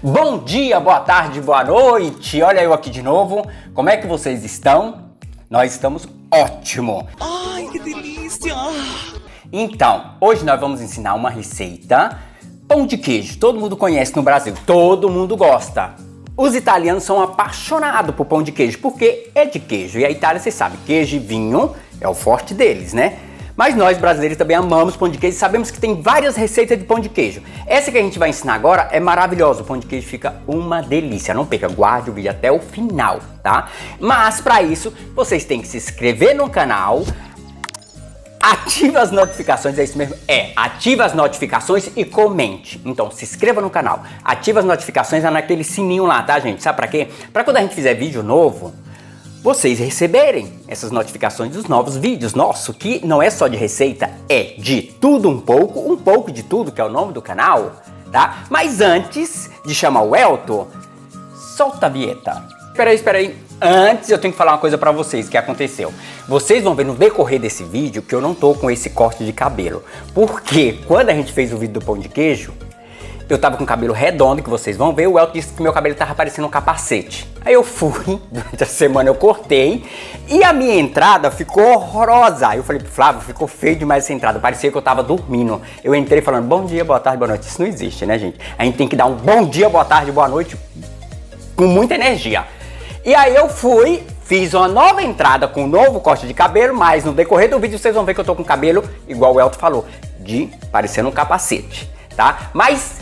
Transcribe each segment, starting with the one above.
Bom dia, boa tarde, boa noite. Olha eu aqui de novo. Como é que vocês estão? Nós estamos ótimo. Ai, que delícia! Então, hoje nós vamos ensinar uma receita. Pão de queijo. Todo mundo conhece no Brasil. Todo mundo gosta. Os italianos são apaixonados por pão de queijo, porque é de queijo. E a Itália, vocês sabem, queijo e vinho é o forte deles, né? Mas nós brasileiros também amamos pão de queijo e sabemos que tem várias receitas de pão de queijo. Essa que a gente vai ensinar agora é maravilhosa. O pão de queijo fica uma delícia. Não perca, guarde o vídeo até o final, tá? Mas para isso, vocês têm que se inscrever no canal, ative as notificações, é isso mesmo? Ative as notificações e comente. Então, se inscreva no canal, ative as notificações, é naquele sininho lá, tá, gente? Sabe pra quê? Pra quando a gente fizer vídeo novo, vocês receberem essas notificações dos novos vídeos nossos, que não é só de receita, é de tudo um pouco de tudo, que é o nome do canal, tá? Mas antes de chamar o Elton, solta a vinheta. Espera aí. Antes eu tenho que falar uma coisa pra vocês que aconteceu. Vocês vão ver no decorrer desse vídeo que eu não tô com esse corte de cabelo. Porque quando a gente fez o vídeo do pão de queijo, eu tava com o cabelo redondo, que vocês vão ver. O Elton disse que meu cabelo tava parecendo um capacete. Aí eu fui, durante a semana eu cortei e a minha entrada ficou horrorosa. Aí eu falei pro Flávio, ficou feio demais essa entrada, parecia que eu tava dormindo. Eu entrei falando bom dia, boa tarde, boa noite. Isso não existe, né, gente? A gente tem que dar um bom dia, boa tarde, boa noite com muita energia. E aí eu fui, fiz uma nova entrada com um novo corte de cabelo, mas no decorrer do vídeo vocês vão ver que eu tô com o cabelo, igual o Elton falou, de parecendo um capacete, tá? Mas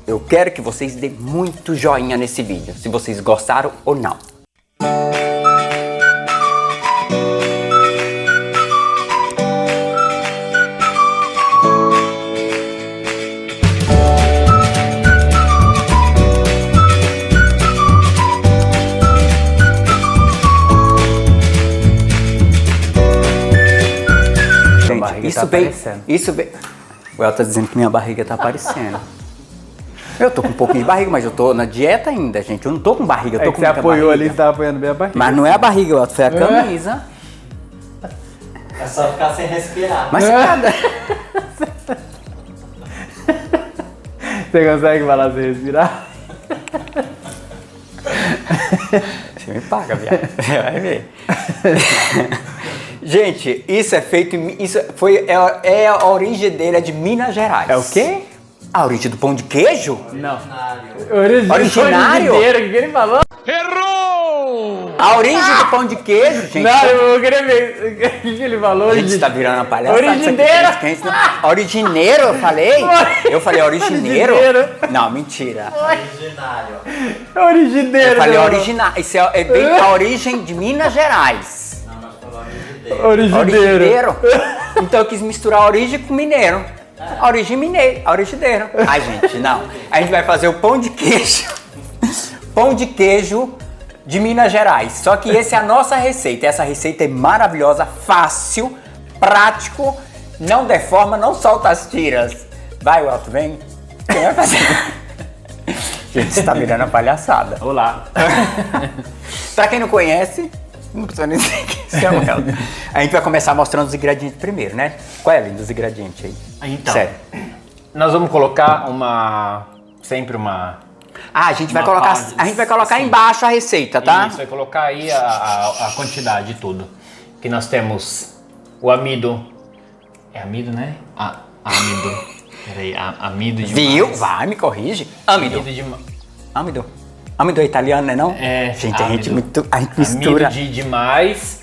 eu quero que vocês deem muito joinha nesse vídeo, se vocês gostaram ou não. Isso veio. O El tá dizendo que minha barriga tá aparecendo. Eu tô com um pouquinho de barriga, mas eu tô na dieta ainda, gente. Eu não tô com barriga, eu tô com você apoiou barriga. Ali, você tava apoiando bem a barriga. Mas não é a barriga, El, foi a camisa. É só ficar sem respirar. Mas nada. Você consegue falar sem respirar? Você me paga, viado. Você vai ver. Gente, isso é feito, é a origem dele é de Minas Gerais. É o quê? A origem do pão de queijo? Não. Originário? O que ele falou? Errou! A origem do pão de queijo, gente. Não, eu queria ver o que ele falou. A gente tá virando a palhaçada. Origineiro! Origineiro, eu falei? Eu falei origineiro? Não, mentira. Origineiro. Eu falei originário. Isso é bem a origem de Minas Gerais. Origineiro. Então eu quis misturar a origem com mineiro. A origem mineiro, a origineiro. Ai, gente, não. A gente vai fazer o pão de queijo. Pão de queijo de Minas Gerais. Só que essa é a nossa receita. Essa receita é maravilhosa, fácil, prático, não deforma, não solta as tiras. Vai, Elton, vem. Quem vai fazer? Gente, você tá virando a palhaçada. Olá. Pra quem não conhece, não precisa nem dizer que isso é o Elton. A gente vai começar mostrando os ingredientes primeiro, né? Qual é, Lindo, os ingredientes aí? Então, sério. Nós vamos colocar sempre uma... Ah, a gente vai colocar embaixo a receita, tá? Isso, vai colocar aí a quantidade de tudo. Que nós temos o amido. É amido, né? Amido. Peraí, amido demais. Viu? Vai, me corrige. Amido. Amido. Amido é italiano, né não? É. Gente, a gente mistura. Amido demais.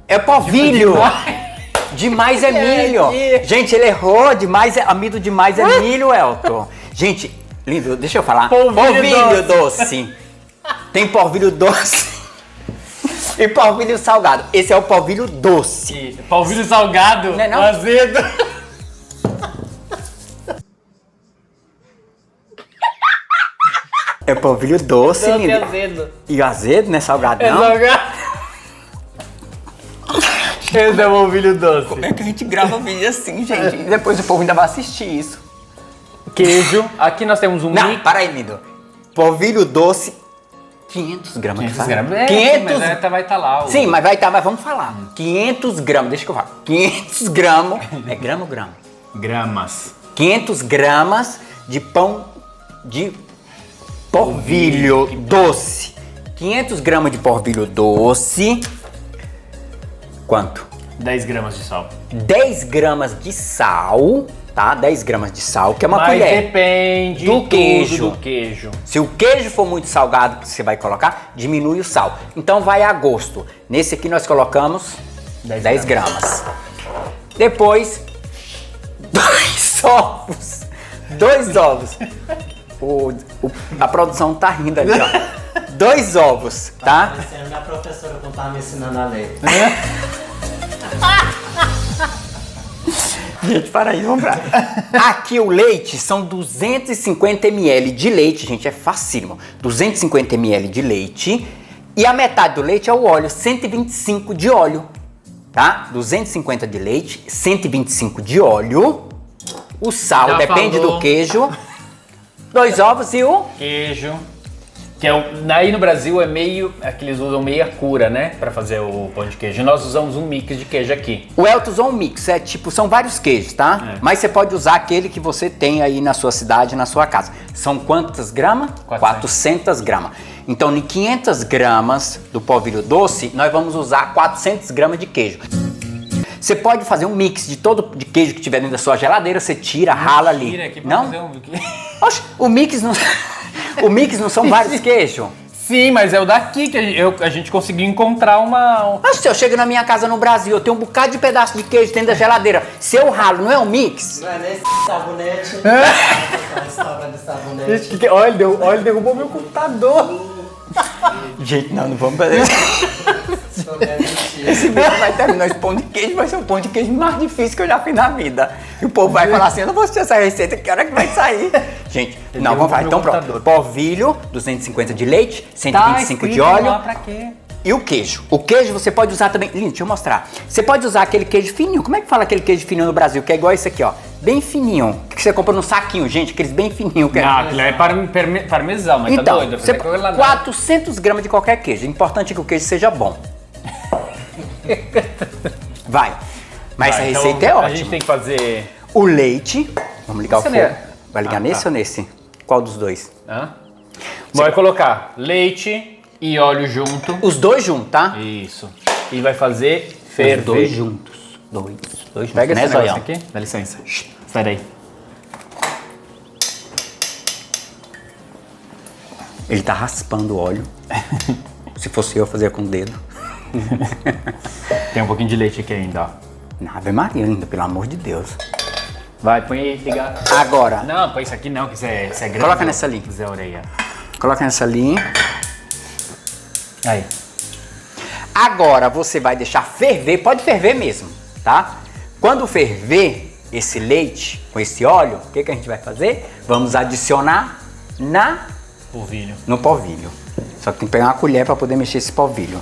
É polvilho. Demais é milho. Gente, ele errou. Amido demais é milho, Elton. Gente, lindo, deixa eu falar. Polvilho doce. Tem polvilho doce e polvilho salgado. Esse é o polvilho doce. Polvilho salgado, não é não? Azedo. É polvilho doce, lindo. E azedo. E o azedo, não é salgado, não? É salgado. Esse é o polvilho doce. Como é que a gente grava vídeo assim, gente? E depois o povo ainda vai assistir isso. Queijo. Aqui nós temos um Não, para aí, lindo. Polvilho doce, 500 gramas. 500 gramas. 500... Mas vai estar lá. Sim, mas vai estar, mas vamos falar. 500 gramas, deixa que eu falo. 500 gramas, é grama ou grama? Gramas. 500 gramas de pão de Polvilho doce. 500 gramas de polvilho doce. Quanto? 10 gramas de sal. 10 gramas de sal, tá? 10 gramas de sal, que é uma Mas colher. depende do queijo. do queijo. Se o queijo for muito salgado que você vai colocar, diminui o sal. Então vai a gosto. Nesse aqui nós colocamos 10 gramas. Depois, 2 ovos. 2 ovos. A produção tá rindo ali, ó. 2 ovos, tá? Essa é a minha professora quando tava me ensinando a ler. Gente, para aí, vamos pra... Aqui o leite são 250 ml de leite, gente, é facílimo. 250 ml de leite e a metade do leite é o óleo, 125 de óleo, tá? 250 de leite, 125 de óleo. O sal, Já depende falou. do queijo. 2 ovos e o... Queijo. Que é aí no Brasil é meio, é que eles usam meia cura, né? Pra fazer o pão de queijo. Nós usamos um mix de queijo aqui. O Elton usou um mix, é tipo, são vários queijos, tá? É. Mas você pode usar aquele que você tem aí na sua cidade, na sua casa. São quantas gramas? 400 gramas. Então, em 500 gramas do polvilho doce, nós vamos usar 400 gramas de queijo. Você pode fazer um mix de todo de queijo que tiver dentro da sua geladeira, você tira, rala ali. Tira aqui pra Não? fazer um... Oxe, o mix não... o mix não são vários queijos? Sim, mas é o daqui que a gente conseguiu encontrar uma... Mas se eu chego na minha casa no Brasil, eu tenho um bocado de pedaço de queijo dentro da geladeira. Se eu ralo, não é um mix? Não é nesse sabonete. Essa de sabonete. Olha, ele derrubou meu computador. Gente, não vamos fazer isso. Esse vídeo vai terminar, esse pão de queijo vai ser o pão de queijo mais difícil que eu já fiz na vida. E o povo vai falar assim, eu não vou assistir essa receita, que hora que vai sair? Gente, não, vamos lá, então pronto. Polvilho, 250 de leite, 125 de óleo. Pra quê? E o queijo? O queijo você pode usar também... Lindo, deixa eu mostrar. Você pode usar aquele queijo fininho. Como é que fala aquele queijo fininho no Brasil? Que é igual esse aqui, ó. Bem fininho. Que você compra no saquinho, gente. Aqueles bem fininhos. Não, aquilo é parmesão, mas Então, tá doido. você 400 gramas de qualquer queijo. O importante é que o queijo seja bom. Vai. Mas essa receita é ótima. A gente tem que fazer... O leite... Vamos ligar o fogo. Vai ligar nesse tá. ou nesse? Qual dos dois? Vai colocar leite e óleo junto. Os dois juntos, tá? Isso. E vai fazer ferver. Os dois juntos. Dois juntos. Pega Né, esse negócio Zoião? aqui. Dá licença. Sai daí. Ele tá raspando o óleo. Se fosse eu, fazia com o dedo. Tem um pouquinho de leite aqui ainda, ó. Ave Maria ainda, pelo amor de Deus. Vai, põe aí, liga. Agora, Não, põe isso aqui não, que isso é grande. Coloca nessa ali. Zé Orelha. coloca nessa ali. Aí. Agora você vai deixar ferver, pode ferver mesmo, tá? Quando ferver esse leite com esse óleo, o que a gente vai fazer? Vamos adicionar Polvilho. no polvilho. Só que tem que pegar uma colher para poder mexer esse polvilho.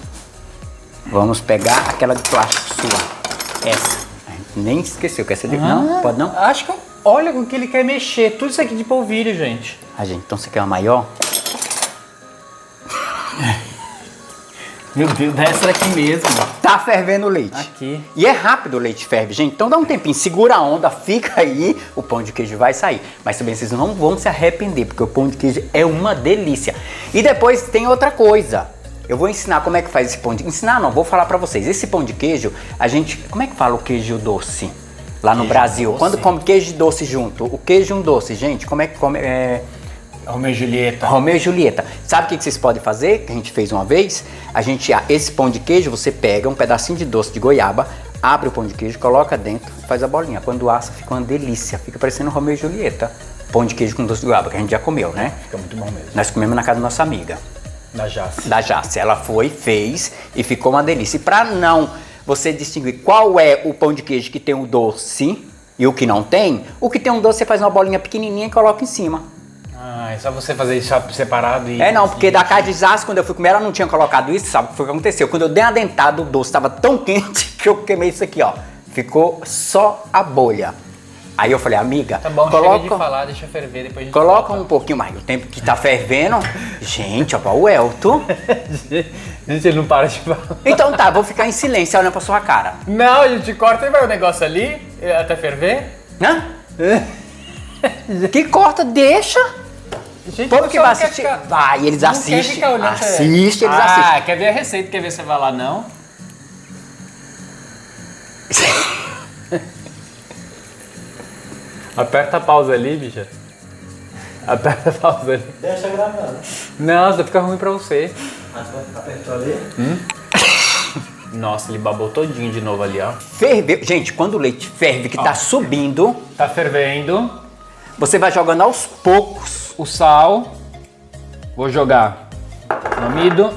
Vamos pegar aquela de plástico sua. Essa. A gente nem esqueceu. Quer ser de... Não? Pode não? Acho que... Olha com que ele quer mexer. Tudo isso aqui de polvilho, gente. Ah, gente, então você quer uma maior? Meu Deus, dessa daqui mesmo. Tá fervendo o leite. Aqui. E é rápido o leite ferve, gente. Então dá um tempinho, segura a onda, fica aí, o pão de queijo vai sair. Mas também vocês não vão se arrepender, porque o pão de queijo é uma delícia. E depois tem outra coisa. Eu vou ensinar como é que faz esse pão de... Ensinar não, vou falar pra vocês. Esse pão de queijo, a gente... Como é que fala o queijo doce lá no Brasil? doce. Quando come queijo doce junto, o queijo e um doce, gente, como é que come... Romeu e Julieta. Romeu e Julieta. Sabe o que vocês podem fazer? Que a gente fez uma vez? Esse pão de queijo, você pega um pedacinho de doce de goiaba, abre o pão de queijo, coloca dentro e faz a bolinha. Quando assa, fica uma delícia. Fica parecendo Romeu e Julieta. Pão de queijo com doce de goiaba, que a gente já comeu, né? Fica muito bom mesmo. Nós comemos na casa da nossa amiga, Da Jace. da Jace. Ela foi, fez e ficou uma delícia. E pra não você distinguir qual é o pão de queijo que tem o doce e o que não tem, o que tem um doce você faz uma bolinha pequenininha e coloca em cima. Ah, é só você fazer isso separado e... É não, porque da casa de Jace, quando eu fui comer, ela não tinha colocado isso, sabe o que foi que aconteceu? Quando eu dei uma dentada, o doce estava tão quente que eu queimei isso aqui, ó. Ficou só a bolha. Aí eu falei, amiga, Tá bom, chega de falar, deixa ferver, depois a gente coloca volta. um pouquinho mais. O tempo que tá fervendo. Gente, ó, o Elton. Gente, ele não para de falar. Então tá, vou ficar em silêncio olhando pra sua cara. Não, a gente corta e vai o negócio ali, até ferver. Hã? Que corta, deixa. Gente, O povo que o vai pessoal assistir, quer ficar- vai, eles não quer assistem. ficar olhando Assiste, eles Ah, assistem. quer ver a receita, quer ver se você vai lá, não? Aperta a pausa ali, bicha. Aperta a pausa ali. Deixa gravando. Não, vai ficar ruim pra você. Mas vai ficar perto ali. Nossa, ele babou todinho de novo ali, ó. Ferveu. Gente, quando o leite ferve, que tá subindo, Tá fervendo. você vai jogando aos poucos O sal. Vou jogar no amido.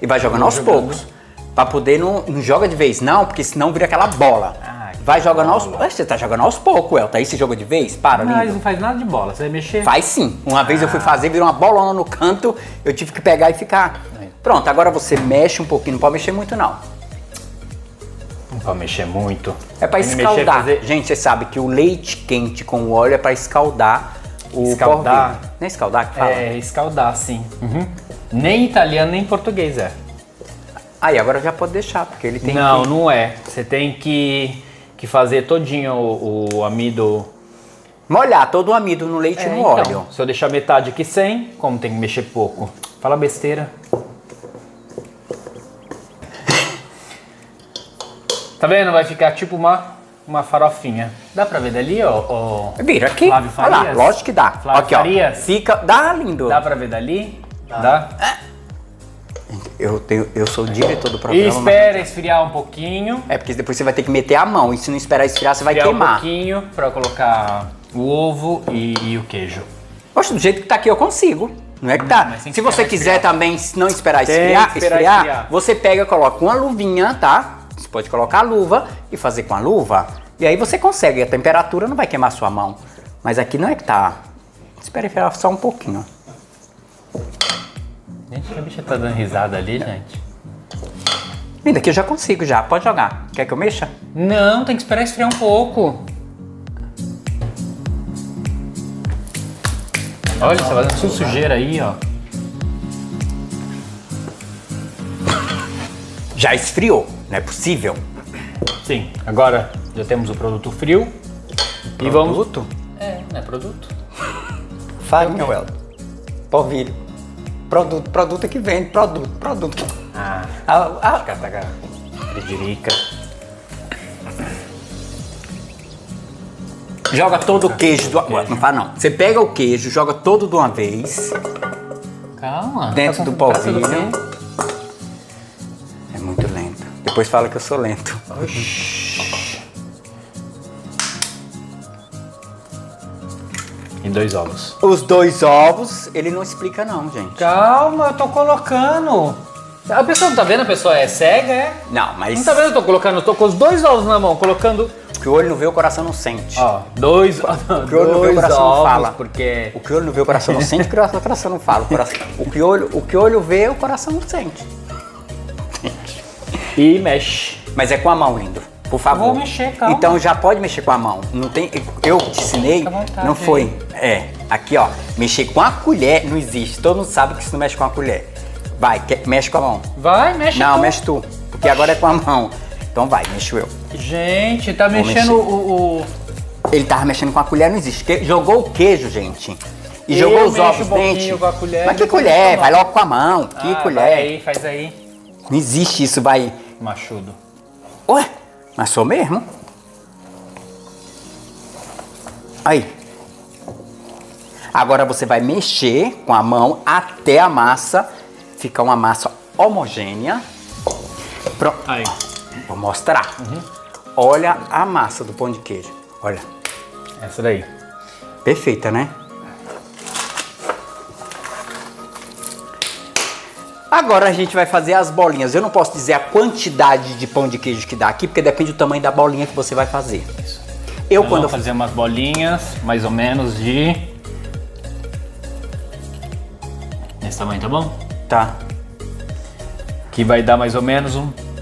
e vai jogando aos poucos. Pra poder, não joga de vez não, porque senão vira aquela bola. Ah, que Vai jogando aos bola. poucos. Você tá jogando aos poucos, Elton. Aí você joga de vez? Para, Mas lindo. não faz nada de bola, você vai mexer. Faz sim. Uma vez eu fui fazer, virou uma bolona no canto, eu tive que pegar e ficar. Pronto, agora você mexe um pouquinho, não pode mexer muito não. Não pode mexer muito. É pra Mexer, escaldar. fazer- Gente, você sabe que o leite quente com o óleo é pra escaldar o Escaldar? polvilho. Não é escaldar que fala? É, escaldar, sim. Nem italiano, nem português é. Aí, agora já pode deixar, porque ele tem Não, que... não é. Você tem que fazer todinho o amido. Molhar todo o amido no leite e no então, óleo. se eu deixar metade aqui sem, como tem que mexer pouco? Fala besteira. Tá vendo? Vai ficar tipo uma farofinha. Dá pra ver dali, ó? Vira aqui. Flávio Olha lá, Farias? lógico que dá. Flávio aqui, ó. Farias? Fica... Dá, lindo. Dá pra ver dali? Dá? Eu sou o diretor do E programa. espera esfriar um pouquinho. É porque depois você vai ter que meter a mão. E se não esperar esfriar, você vai Esfriar um queimar. pouquinho pra colocar o ovo e o queijo. Poxa, do jeito que tá aqui eu consigo. Não é que tá. Mas tem que Se você esperar quiser esfriar. também, se não esperar Tem esfriar, que esperar esfriar. você pega, coloca uma luvinha, tá? Você pode colocar a luva e fazer com a luva. E aí você consegue. A temperatura não vai queimar sua mão. Mas aqui não é que tá. Espera esfriar só um pouquinho. Gente, a bicha tá dando risada ali, gente. Linda, aqui eu já consigo já. Pode jogar. Quer que eu mexa? Não, tem que esperar esfriar um pouco. Olha, você tá fazendo sua sujeira aí, ó. Já esfriou. Não é possível. Sim, agora já temos o produto frio. E vamos... Produto? É, não é produto? Farinha, Welton. Polvilho. Produto que vende. Produto. Ah, cataca, frederica. Joga todo o queijo. Não faz não. Você pega o queijo, joga todo de uma vez. Calma. Dentro do Tá sendo polvilho. o quê? É muito lento. Depois fala que eu sou lento. E 2 ovos. Os 2 ovos, ele não explica não, gente. Calma, eu tô colocando. A pessoa não tá vendo? A pessoa é cega, é? Não, mas Não tá vendo? Eu tô com os 2 ovos na mão, colocando... o que o olho não vê, o coração não sente. Ó, 2 O que o olho não vê, o coração não fala. porque... O que o olho não vê, o coração não sente, o coração não fala. O que o olho vê, o coração não sente. E mexe. Mas é com a mão, lindo. Por favor. Eu vou mexer, calma. Então já pode mexer com a mão. Não tem. Eu te ensinei, Fica à vontade, não foi. É. Aqui, ó. Mexer com a colher não existe. Todo mundo sabe que isso não mexe com a colher. Vai, mexe com a mão. Vai, mexe Não, tu. mexe tu. Porque agora é com a mão. Então vai, mexo eu. Gente, tá Vou mexendo mexer. o... Ele tava mexendo com a colher, não existe. Jogou o queijo, gente. E Eu jogou os mexo ovos um pouquinho dentro. com a colher, Mas que depois colher? mexo com a Vai mão. logo com a mão. Que Ah, colher? vai aí, faz aí. Não existe isso, vai. Machudo. Ué, mas sou mesmo? Aí. Agora você vai mexer com a mão até a massa ficar uma massa homogênea. Pronto. Aí. Vou mostrar. Olha a massa do pão de queijo. Olha. Essa daí. Perfeita, né? Agora a gente vai fazer as bolinhas. Eu não posso dizer a quantidade de pão de queijo que dá aqui, porque depende do tamanho da bolinha que você vai fazer. Eu Nós quando vamos fazer umas bolinhas, mais ou menos de... Nesse tamanho, tá bom? Tá. Que vai dar mais ou menos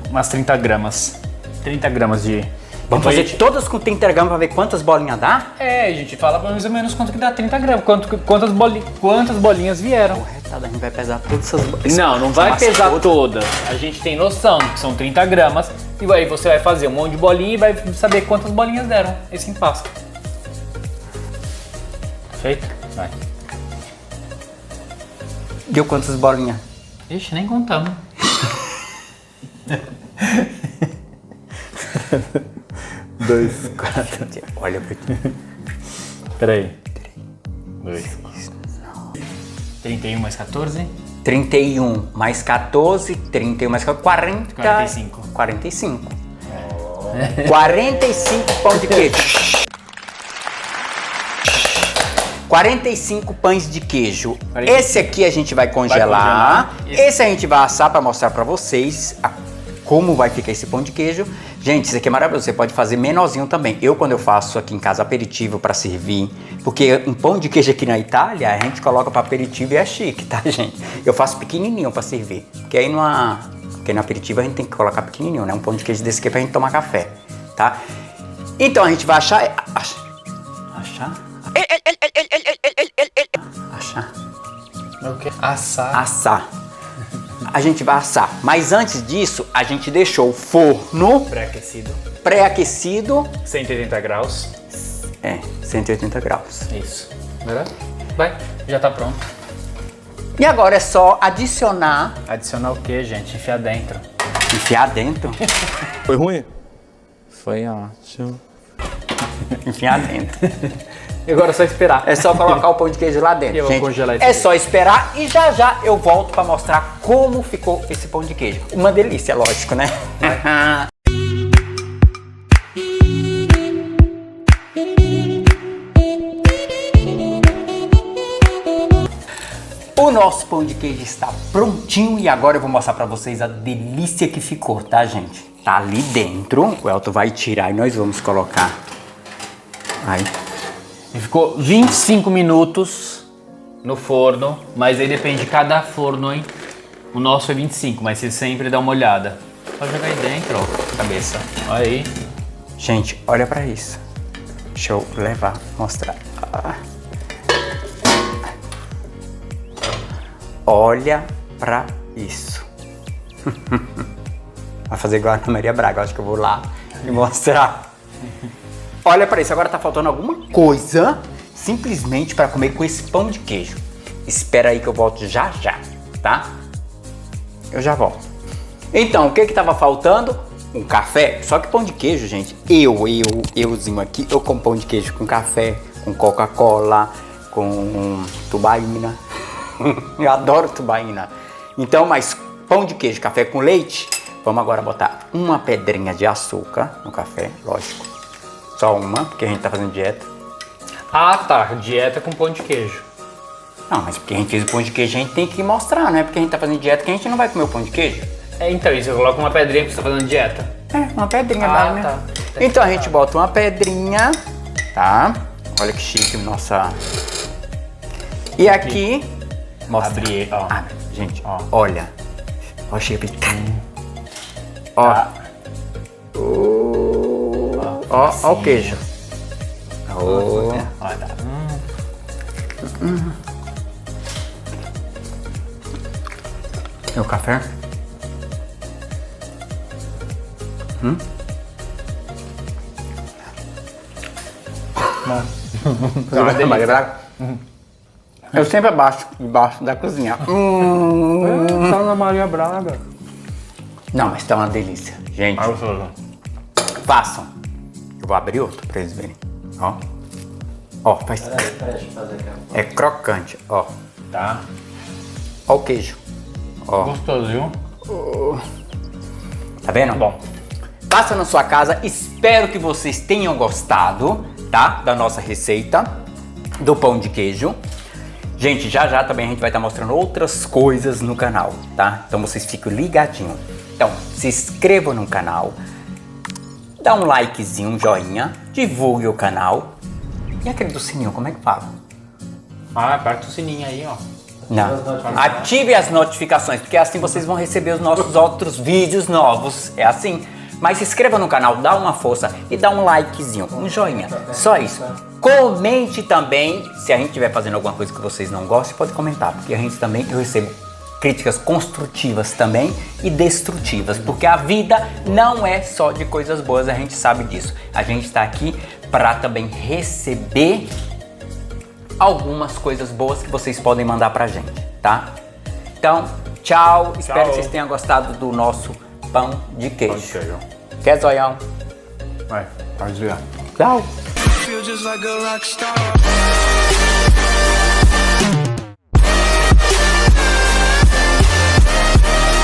umas 30 gramas. 30 gramas de... Vamos Depois fazer todas com 30 gramas pra ver quantas bolinhas dá? É, a gente fala mais ou menos quanto que dá 30 gramas. Quantas bolinhas vieram. Corretada, a gente vai pesar todas essas bolinhas. Não, não vai pesar todas. A gente tem noção que são 30 gramas. E aí você vai fazer um monte de bolinha e vai saber quantas bolinhas deram esse impasto. Feito? Vai. Deu quantas bolinhas? Ixi, nem contamos. 2, 4. Olha pra ti. Peraí. 2. 31 mais 14. 31 mais 14, 31 mais 14, 40. 45. 45. 45 pão de queijo. 45 pães de queijo. 45. Esse aqui a gente vai congelar. Esse a gente vai assar para mostrar para vocês como vai ficar esse pão de queijo. Gente, isso aqui é maravilhoso. Você pode fazer menorzinho também. Quando eu faço aqui em casa aperitivo para servir, porque um pão de queijo aqui na Itália, a gente coloca para aperitivo e é chique, tá, gente? Eu faço pequenininho para servir. Porque aí porque no aperitivo a gente tem que colocar pequenininho, né? Um pão de queijo desse aqui é pra gente tomar café, tá? Então a gente vai achar. O quê? Assar. Assar. A gente vai assar. Mas antes disso, a gente deixou o forno Pré-aquecido. pré-aquecido. 180 graus. 180 graus. Isso. Vai, já tá pronto. E agora é só adicionar. Adicionar o que, gente? Enfiar dentro. Enfiar dentro. Foi ruim? Foi ótimo. Enfiar dentro. E agora é só esperar. É só colocar o pão de queijo lá dentro, Eu vou gente. congelar isso É aqui. só esperar e já já eu volto pra mostrar como ficou esse pão de queijo. Uma delícia, lógico, né? O nosso pão de queijo está prontinho e agora eu vou mostrar pra vocês a delícia que ficou, tá, gente? Tá ali dentro, o Elton vai tirar e nós vamos colocar. Aí. E ficou 25 minutos no forno, mas aí depende de cada forno, hein? O nosso é 25, mas você sempre dá uma olhada. Pode jogar aí dentro, ó, cabeça. Olha aí. Gente, olha pra isso. Deixa eu levar, mostrar. Olha pra isso. Vai fazer igual a Ana Maria Braga, acho que eu vou lá e mostrar. Olha pra isso, agora tá faltando alguma coisa simplesmente para comer com esse pão de queijo. Espera aí que eu volto já já, tá? Eu já volto. Então, o que que tava faltando? Um café. Só que pão de queijo, gente, euzinho aqui, eu como pão de queijo com café, com Coca-Cola, com tubaína. Eu adoro tubaína. Então, mas pão de queijo, café com leite, vamos agora botar uma pedrinha de açúcar no café, lógico. Só uma, porque a gente tá fazendo dieta. Ah, tá. Dieta com pão de queijo. Não, mas porque a gente fez o pão de queijo, a gente tem que mostrar, não é porque a gente tá fazendo dieta que a gente não vai comer o pão de queijo. É, então, e você coloca uma pedrinha que você tá fazendo dieta? É, uma pedrinha, Ah, né? tá. Então a gente bota uma pedrinha, tá? Olha que chique, nossa. E aqui, mostra. Abrir, ó. Abre, gente, Ó. olha. Ó, chique. Ó. Tá. Ó o queijo. Ó. Ó, tá. E o café? Maria Braga? Eu sempre abaixo, debaixo da cozinha. Tá na Maria Braga. Não, mas tá uma delícia. Gente, Gostoso. façam. Eu vou abrir outro pra eles verem. Ó. Ó, faz. Peraí, deixa eu fazer aqui. É crocante, ó. Tá. Ó o queijo. Ó. Gostoso, viu? Tá vendo? Bom. Faça na sua casa. Espero que vocês tenham gostado, tá? Da nossa receita do pão de queijo. Gente, já já também a gente vai estar mostrando outras coisas no canal, tá? Então vocês ficam ligadinhos. Então, se inscrevam no canal, dá um likezinho, um joinha, divulgue o canal. E aquele do sininho, como é que fala? Ah, aperta o sininho aí, ó. Não. Ative as notificações, porque assim vocês vão receber os nossos outros vídeos novos. É assim. Mas se inscreva no canal, dá uma força e dá um likezinho, um joinha. Só isso. Comente também, se a gente estiver fazendo alguma coisa que vocês não gostem, pode comentar, porque a gente também, eu recebo críticas construtivas também e destrutivas, porque a vida não é só de coisas boas, a gente sabe disso. A gente está aqui para também receber algumas coisas boas que vocês podem mandar pra gente, tá? Então, tchau. Espero Tchau. que vocês tenham gostado do nosso pão de queijo. queijo. Quer zoião? Vai, pode ir. Tchau. Feel just like a rock star.